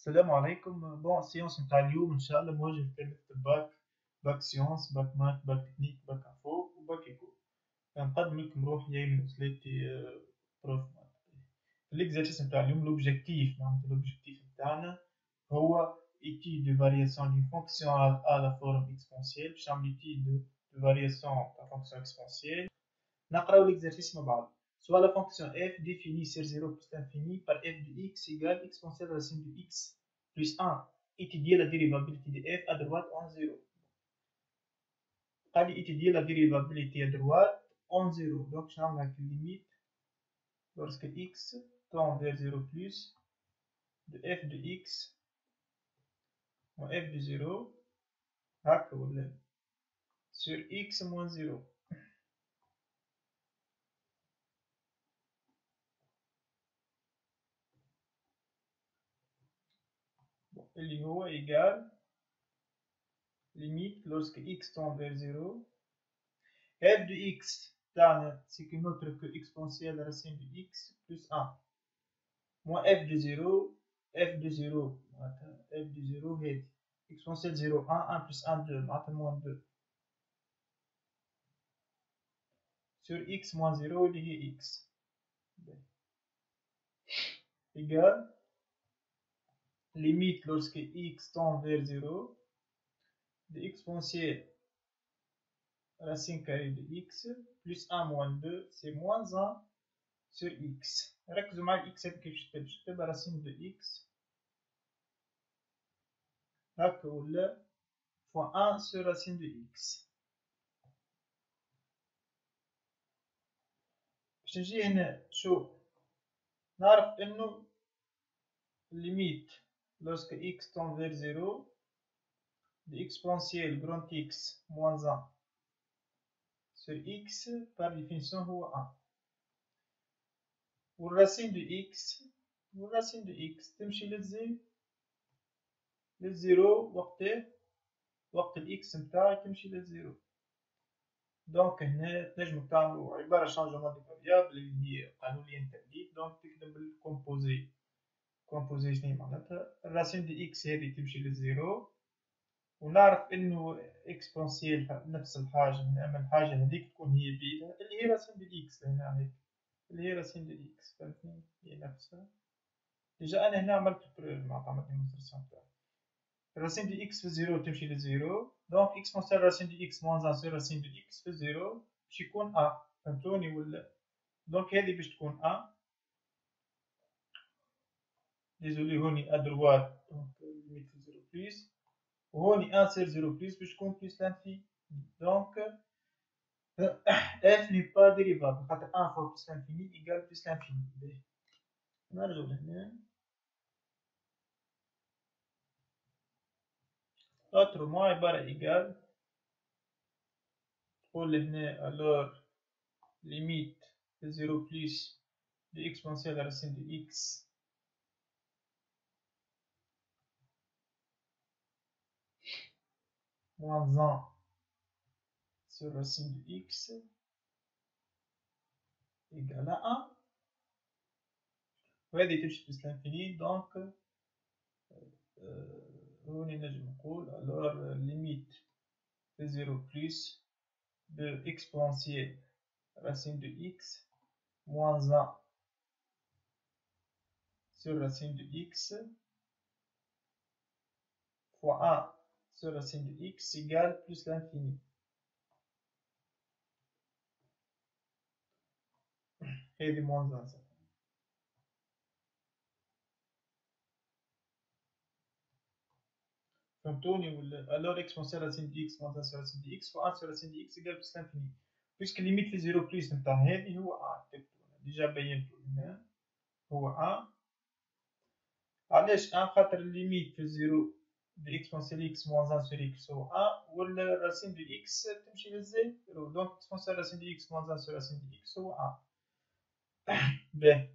السلام عليكم. بون السيونس نتاع اليوم ان شاء الله موجه في كلمة باك سيونس، باك مات، باك تكنيك، باك انفو، وباك ايكو. نقدم لكم روحي من وصلتي بروف مات. ليكزارسيس نتاع اليوم لوبجيكتيف، معناتها لوبجيكتيف نتاعنا هو étude de variation d'une fonction à la forme exponentielle. باش نعمل étude de variation تاع fonction exponentielle. نقراو l'exercice مع بعض. Soit la fonction f définie sur 0 plus l'infini par f de x égale exponentielle racine de x plus 1. Étudier la dérivabilité de f à droite en 0. Allez étudier la dérivabilité à droite en 0. Donc, je vais la limite lorsque x tend vers 0 plus de f de x moins f de 0 sur x moins 0. اللي هو égal limite lorsque x tend vers 0 f de x c'est qu'une autre que exponentielle racine de x plus 1 moins f de 0 f de 0 f de 0 هذه exponentielle 0 1 1 plus 1 2 معناتها moins 2 sur x moins 0 اللي هي x égal limite lorsque x tend vers 0 de exponentielle racine carrée de x plus 1 moins 2 c'est moins 1 sur x. ركزوا مع x كيفاش تبقى racine de x هكا ولا fois 1 sur racine de x. باش نجي هنا شوف نعرف انه limite lorsque x tend vers 0 de exponentielle grand x moins 1 sur x par définition هو 1 والرacine de x تمشي للزيرو وقت الاكس نتاعي تمشي للزيرو. دونك هنا تنجمو تعملو عبارة شانجمون دي فاريابل اللي هي قانونية التبديل. دونك تكتب بالكومبوزي شنو معناتها الراسين دي اكس هذه تمشي للزيرو ونعرف انه اكسبونسيال نفس الحاجة هنا، اما الحاجة هذيك تكون هي بيتا اللي هي راسين دي اكس هنا هيك اللي هي راسين دي اكس فهمتني هي نفسها. ديجا انا هنا عملت معناتها عملت ديمونستراسيون تاعي racine de x في 0 تمشي للزيرو دونك اكسبونسيال racine de x moins 1 sur racine de x في 0 باش يكون a فهمتوني ولا؟ دونك هذه باش تكون a ديزولي هوني ادروات دونك ليميت في 0 بليس وهوني 1 sur 0 بليس باش تكون بليس لانفيني. دونك f n'est pas dérivable خاطر 1 fois plus l'infini égale plus l'infini. نرجعو لهنا autrement عبارة égale تقول هنا alors limite de 0 plus de exponentielle racine de x moins 1 sur racine de x égale à 1 وهذه تمشي plus l'infini donc هوني نجم نقول alors limite de 0 plus de exponentielle racine de x moins 1 sur racine de x fois 1 sur racine de x égale plus l'infini. هذه moins 1 فهمتوني ولا؟ alors exponentielle racine de x moins 1 sur racine de x fois 1 sur racine de x égale plus l'infini puisque limite في 0 plus نتاع هذه هو 1 ديجا بينتو هنا هو 1 علاش 1 خاطر الليميت في 0 دو اكسبونسيال x moins 1 sur x هو 1 ولا راسين دو x تمشي للزيرو دونك اكسبونسيال راسين دو x moins 1 sur راسين دو x هو 1. باهي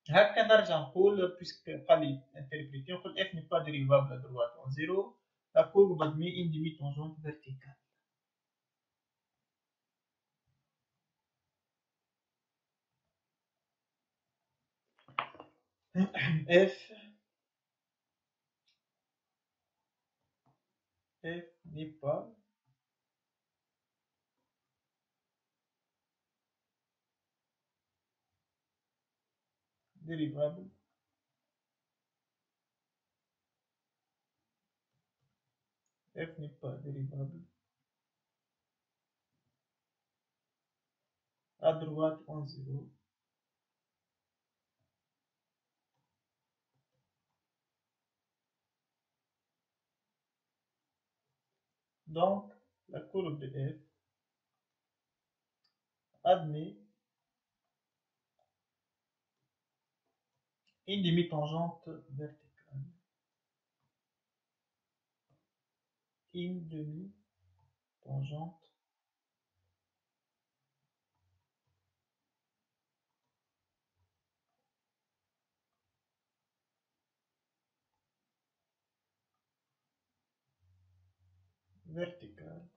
هكا نرجع نقول بيسك قال لي انتربريتي نقول f n'est pas dérivable à droite en 0 la courbe admet une demi-tangente verticale. f n'est pas dérivable f n'est pas dérivable à droite en 0. Donc, la courbe de f admet une demi-tangente verticale. Une demi-tangente verticale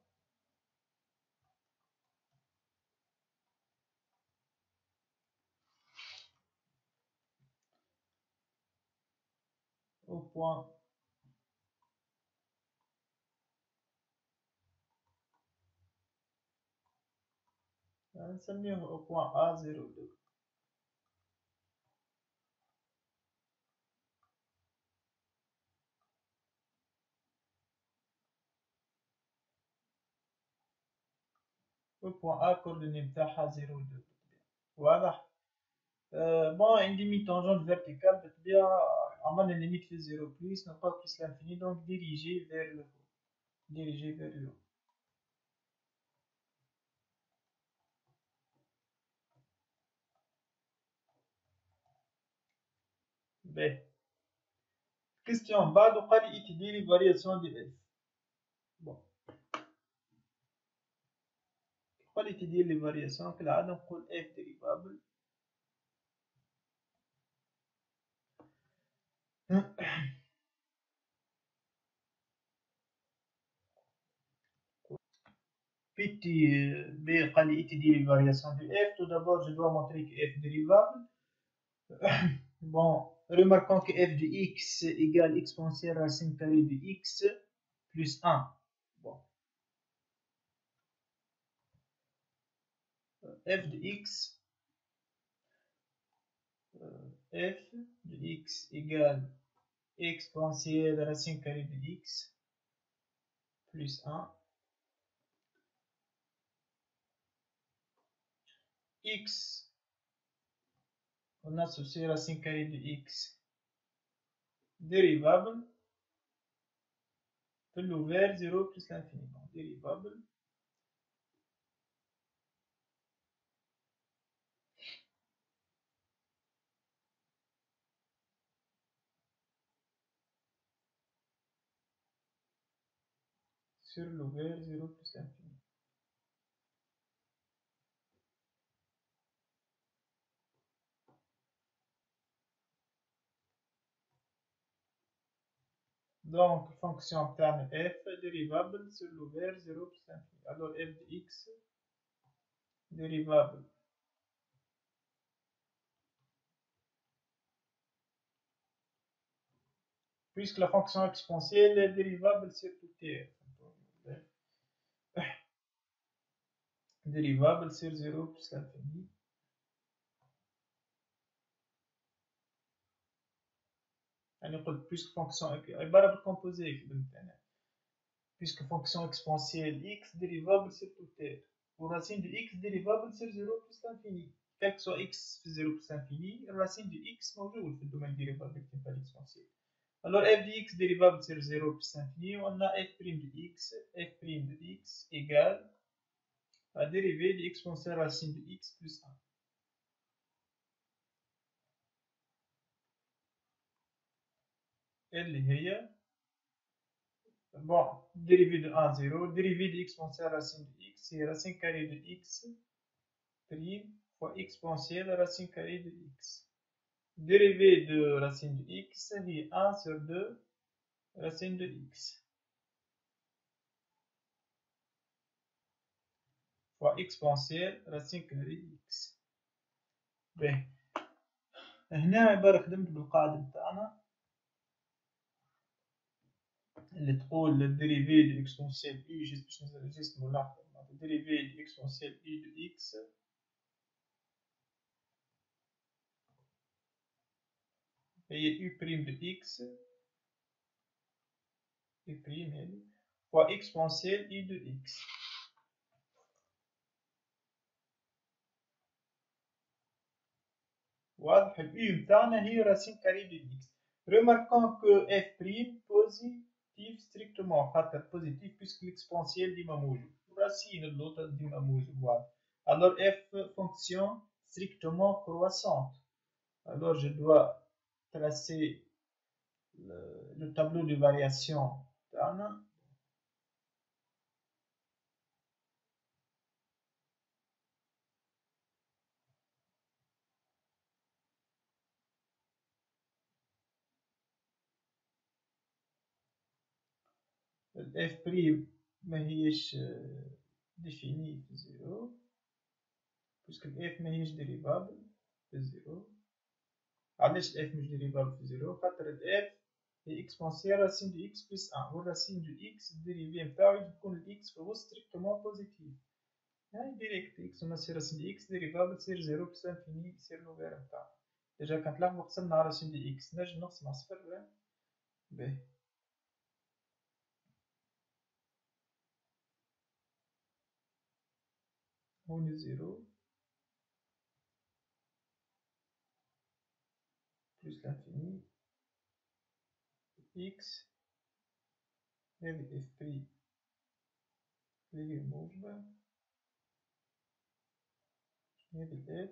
au point نسميه au point A02. au point A coordonnée بتاعها 0,2 واضح. bon une demi-tangente verticale بالطبيعة عملنا limite في 0 plus non pas plus l'infini donc diriger vers le haut, diriger vers le haut. B. question بعد قال لي étudier les variations de f. bon قال لي étudier les variations كالعادة نقول f dérivable petit b قال لي étudier les variations de f. tout d'abord je dois montrer que f dérivable. bon remarquons que f de x égale exponentielle racine carrée de x plus 1. bon f de x f de x égale exponentielle racine carrée de x plus 1. x, on associe racine carrée de x dérivable في l'ouvert 0 plus l'infini. donc dérivable sur l'ouvert 0 plus l'infini. donc fonction terme f dérivable sur l'ouvert 0 plus l'infini. alors f de x dérivable puisque la fonction exponentielle est dérivable sur tout t. dérivable sur 0 plus l'infini. يعني قلت puisque fonction عبارة بالcomposé puisque fonction exponentielle x dérivable sur tout r ou racine de x dérivable sur 0 plus l'infini. quel que soit x في 0 plus l'infini racine de x موجود في الدومين dérivable تبع l'exponentielle. alors f de x dérivable sur 0 plus l'infini on a f' de x égale à dérivée de exponentielle racine de x plus 1. اللي هي bon dérivée de 1 0 dérivée de exponentielle racine de x c'est racine carrée de x prime fois exponentielle racine carrée de x. dérivée de racine de x c'est 1 sur 2 racine de x fois exponentielle racine carrée de x. باهي هنا عبارة خدمت بالقاعدة بتاعنا اللي تقول الديريفي دو اكسبونسيال اي جست ملاحظة الديريفي دو اكسبونسيال اي دو اكس هي يو بريم دو اكس يو بريم هذه فوا اكسبونسيال اي دو اكس. واضح اليو متاعنا هي راسين كاري دو اكس. ريماركون كو اف بريم بوزيتيف ستريكتومون خاطر بوزيتيف بيسك ليكسبونسيال ديما موجود وراسين اللوطة ديما موجود. واضح. alors f fonction strictement croissante. Alors je dois tracer le tableau de variation تاعنا. الاف بريم ما هيش ديفيني في زيرو باسكو الاف ما هيش ديريفابل في زيرو. علاش الاف مش ديريفابل في زيرو؟ خاطر الاف هي اكسبونسيال راسين دو اكس بلس ان والراسين دو اكس الديريفي نتاعو يجب تكون الاكس في الوسط ستريكتومون بوزيتيف. يعني ديريكت اكس وناصير راسين دو اكس ديريفابل تصير زيرو بلس انفيني يصير لوغير نتاعو. ديجا كان تلاحظوا قسمنا على راسين دو اكس نجم نقسم على صفر. باهي هون زيرو بلس لانفيني اكس هذه اف بري اللي هي موجبة هذه الاف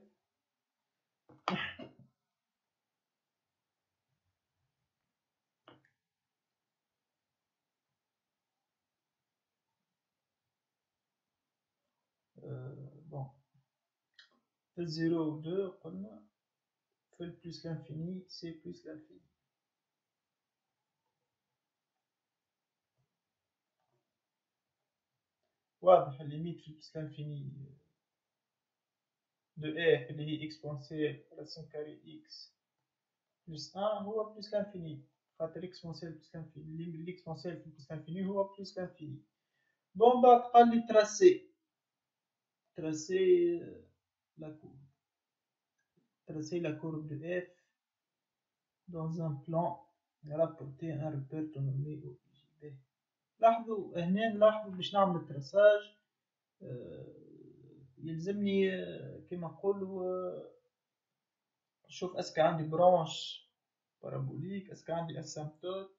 بون في الزيرو و دو قلنا في البلس لانفيني سي بلس لانفيني. واضح الليميت في البلس لانفيني دو اف اللي هي اكسبونسيال راسين كاري اكس بلس ان هو بلس لانفيني خاطر اكسبونسيال بلس لانفيني الاكسبونسيال في البلس لانفيني هو بلس لانفيني. بون بعد قال لي tracer la courbe. Tracer la courbe de f dans un plan rapporter un repère dénommé OBJB. لاحظوا هنا نلاحظوا باش نعمل التراساج يلزمني كما نقولوا نشوف اسكو عندي برانش بارابوليك اسكو عندي اسامبتوت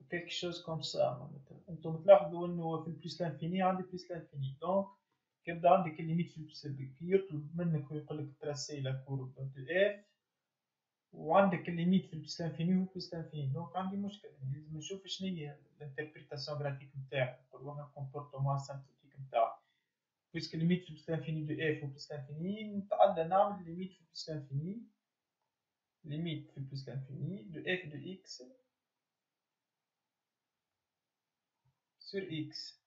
quelque chose comme ça معناتها. انتم تلاحظوا انه في البلس لانفيني عندي بلس لانفيني دونك كيبدا عندك الليميت في البلس يطلب منك ويقول لك تراسي لا كورب دو اف وعندك الليميت في البلس لانفيني وبلس لانفيني دونك عندي مشكل لازم نشوف شنو هي الانتربريتاسيون جرافيك نتاعي نقولوها الكومبورتمون اسامبتوتيك نتاعي بيسك الليميت في البلس لانفيني دو اف وبلس لانفيني نتعدى نعمل الليميت في البلس لانفيني ليميت في البلس لانفيني دو اف دو اكس sur x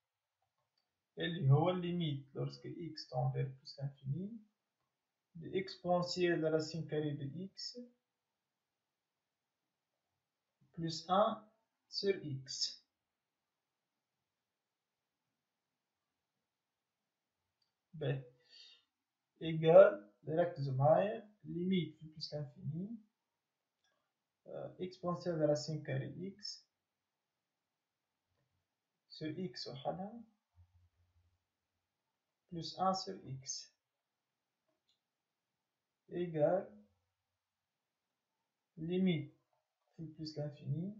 اللي هو الليميت lorsque x tend vers plus l'infini de exponentielle de racine carrée de x plus 1 sur x b égale ركزوا معايا limite في plus l'infini exponentielle de racine carrée x sur x وحدها plus 1 sur x égale limite في plus l'infini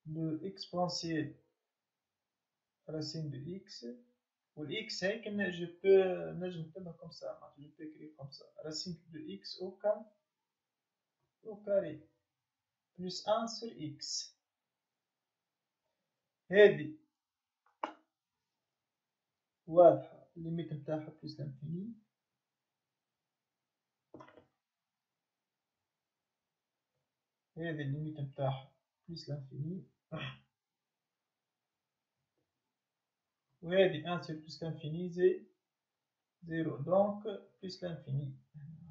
de exponentielle racine de x والx هيك je peux نجم نكتبها comme ça je peux écrire comme ça racine de x au carré plus 1 sur x هذه واضحة الليميت نتاعها بلس لانفيني هذه الليميت نتاعها بلس لانفيني وهذه 1 sur plus l'infini زي 0 دونك بلس لانفيني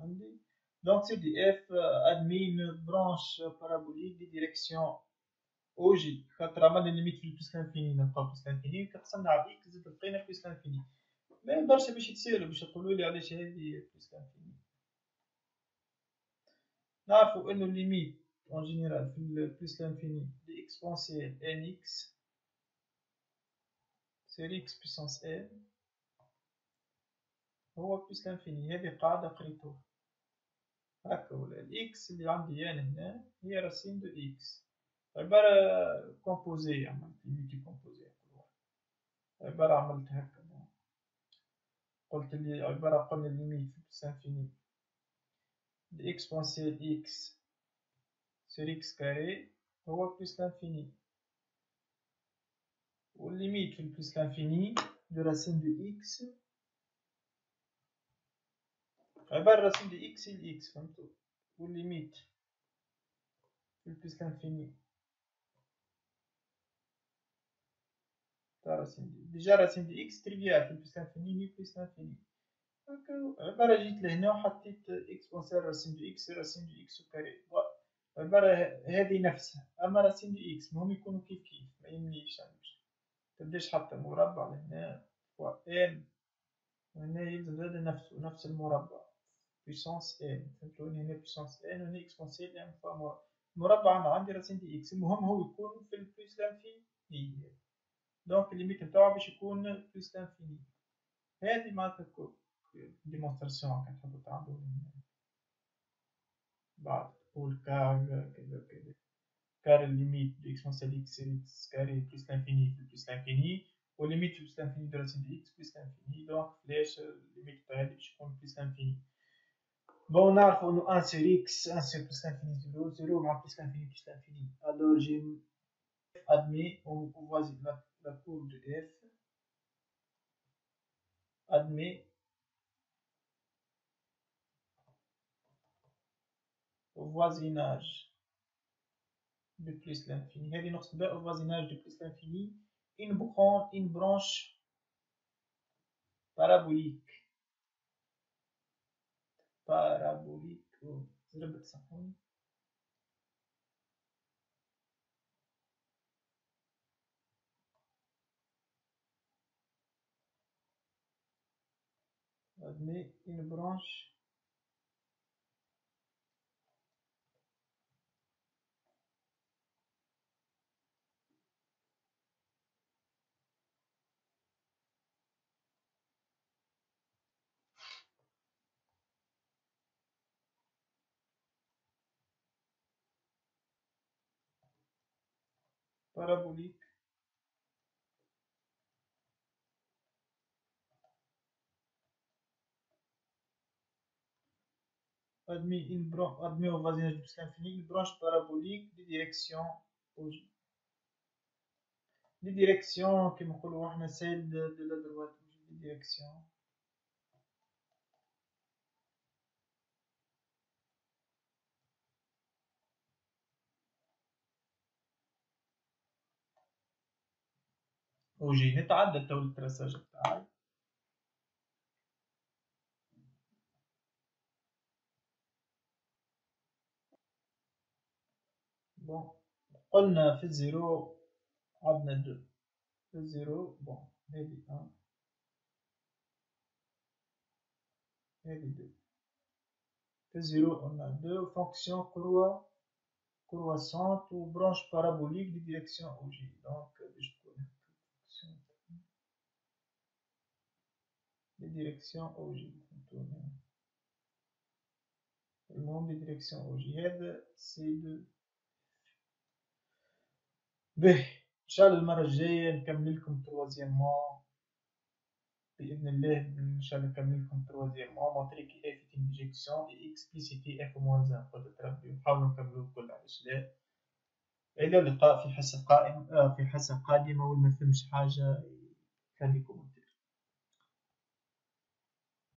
عندي Donc c'est du F admis une branche parabolique de direction OG خاطر عملنا ليميت في البلس لانفيني نلقاو بلس لانفيني كقسمنا على إكس زاد لقينا بلس لانفيني ما برشا باش يتسالوا باش يقولولي علاش هادي بلس لانفيني. نعرفو إنو الليميت أون جينيرال في البلس لانفيني لإكسبونسيال إن إكس سير إكس بيسونس إن هو بلس لانفيني. هذه قاعدة قريتوها هاكا ولا الإكس اللي عندي أنا هنا هي راسين دو إكس عبارة كومبوزي عملت ليميتي كومبوزي عبارة عملت هاكا قلت لي عبارة قلنا ليميت في بلس انفيني لإكسبونسيال إكس سير إكس كاري هو بلس لانفيني والليميت في البلس لانفيني دو راسين دو إكس عبارة راسين دو إكس الإكس فهمتو والليميت في البلس لانفيني تاع راسين دي ديجا راسين دو إكس تريفيال في البلس لانفيني هي بلس لانفيني عبارة جيت لهنا وحطيت إكسبونسيال راسين دو إكس راسين دو إكس وكاري عبارة هذه نفسها. أما راسين دو إكس مهم يكونوا كيف كيف ما يمليش متبداش حتى مربع لهنا فوا إن وهنا يلزم زاد نفس المربع بيسونس إن فهمتوني هنا بيسونس إن وهنا إكسبونسيال إن فوا مربع أنا عندي راسين دو إكس المهم هو يكون في البلس لانفيني دونك الليميت نتاعو باش يكون بلس لانفيني. هذه معناتها ديمونستراسيون كان تحبوا تعملوا بعد تقول كار كذا كذا كار الليميت دو إكسبونسيال إكس سير إكس كاري بلس لانفيني في بلس لانفيني والليميت في بلس لانفيني دو راسين دو إكس بلس لانفيني دونك فلاش الليميت تاع هادي باش يكون بلس لانفيني. بون نعرفو إنو أن سير إكس أن سير بلس لانفيني زيرو زيرو مع بلس لانفيني بلس لانفيني ألور جي admet on voit la courbe de F admet au voisinage de plus l'infini. هذه نقصد بها au voisinage de plus l'infini une branche parabolique زربت صحون admet une branche parabolique admet au voisinage de plus l'infini une branche parabolique de direction des directions كما نقولوا احنا celle de la droite des directions وجي نتعدى تو التراساج بتاعي. بون قلنا في الزيرو عندنا دو في الزيرو بون هذه ان هذه دو في الزيرو قلنا دو فونكسيون كرواسونت و برانش بارابوليك دي ديريكسيون او جي دونك باش تكون فونكسيون دي ديريكسيون او جي المهم دي ديريكسيون او جي هذا سي دو باهي ان شاء الله المره الجايه نكمل لكم تروازيامون بإذن الله إن شاء الله نكمل لكم تروازيامون مونطري كيفاش انجيكسيون اي اكسبليسيتي اف موان زان قدرة ربي ونحاولوا نكملوا الكل علاش لا. إلى اللقاء في حصة قادمة واللي ما فهمش حاجة خليكم